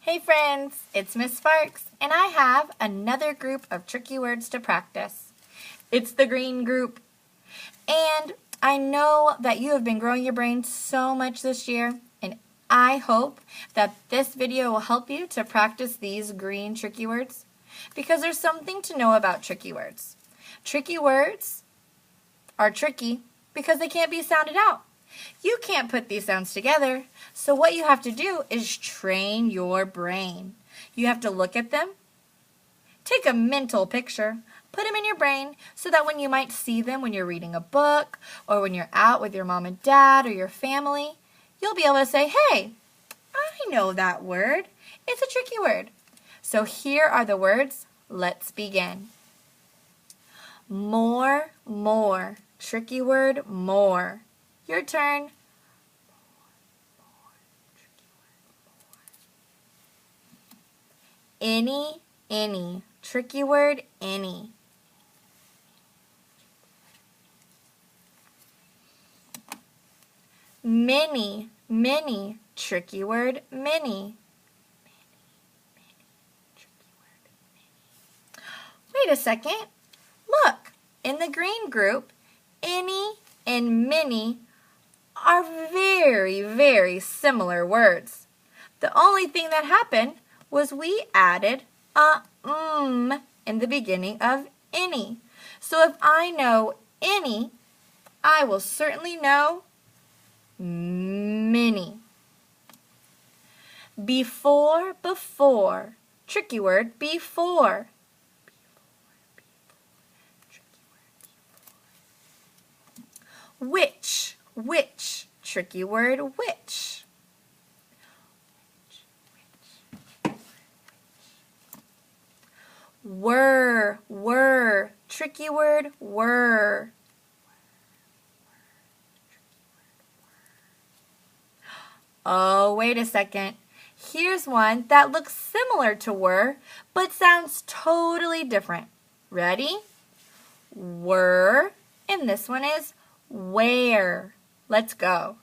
Hey friends, it's Miss Sparks, and I have another group of tricky words to practice. It's the green group. And I know that you have been growing your brain so much this year, and I hope that this video will help you to practice these green tricky words, because there's something to know about tricky words. Tricky words are tricky because they can't be sounded out. You can't put these sounds together, so what you have to do is train your brain. You have to look at them, take a mental picture, put them in your brain so that when you might see them when you're reading a book or when you're out with your mom and dad or your family, you'll be able to say, hey, I know that word. It's a tricky word. So here are the words. Let's begin. More, more. Tricky word, more. Your turn. Any, any. Tricky word, any. Many, many. Tricky word, many. Wait a second. Look, in the green group, any and many are very, very similar words. The only thing that happened was we added a in the beginning of any. So if I know any, I will certainly know many. Before, before. Tricky word, before. Which, which. Tricky word, which. Were. Tricky word, were. Oh, wait a second. Here's one that looks similar to were, but sounds totally different. Ready? Were, and this one is where. Let's go.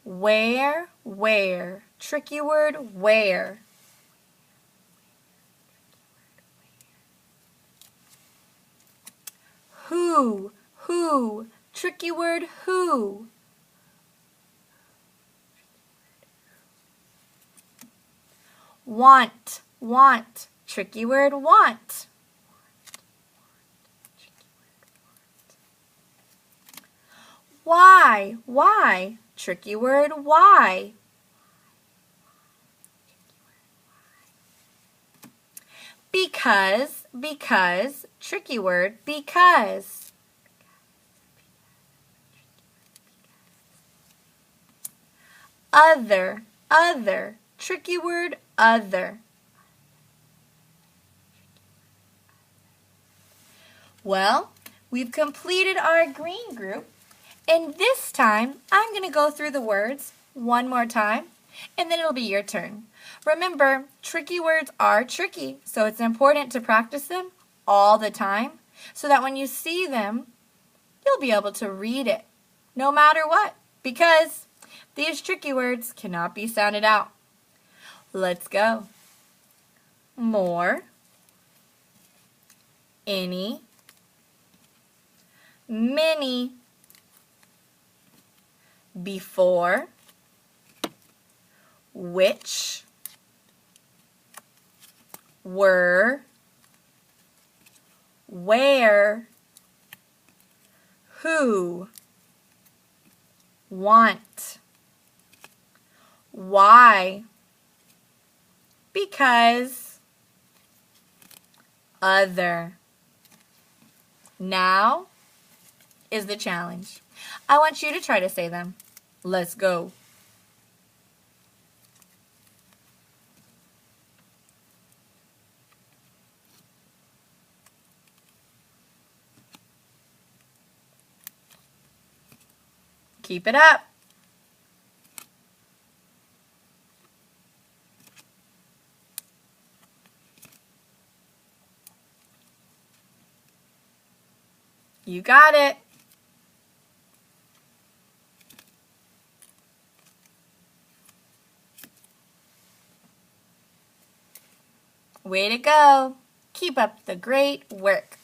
Where, where. Tricky word, where. Who. Tricky word, who. Want. Tricky word, want. Why. Tricky word, why. Because. Tricky word, because. Other. Tricky word, other. Well, we've completed our green group, and this time I'm going to go through the words one more time, and then it'll be your turn. Remember, tricky words are tricky, so it's important to practice them all the time so that when you see them, you'll be able to read it no matter what, because these tricky words cannot be sounded out. Let's go. More, any, many, before, which, were, where, who, want, why, because, other. Now is the challenge. I want you to try to say them. Let's go. Keep it up. You got it. Way to go! Keep up the great work!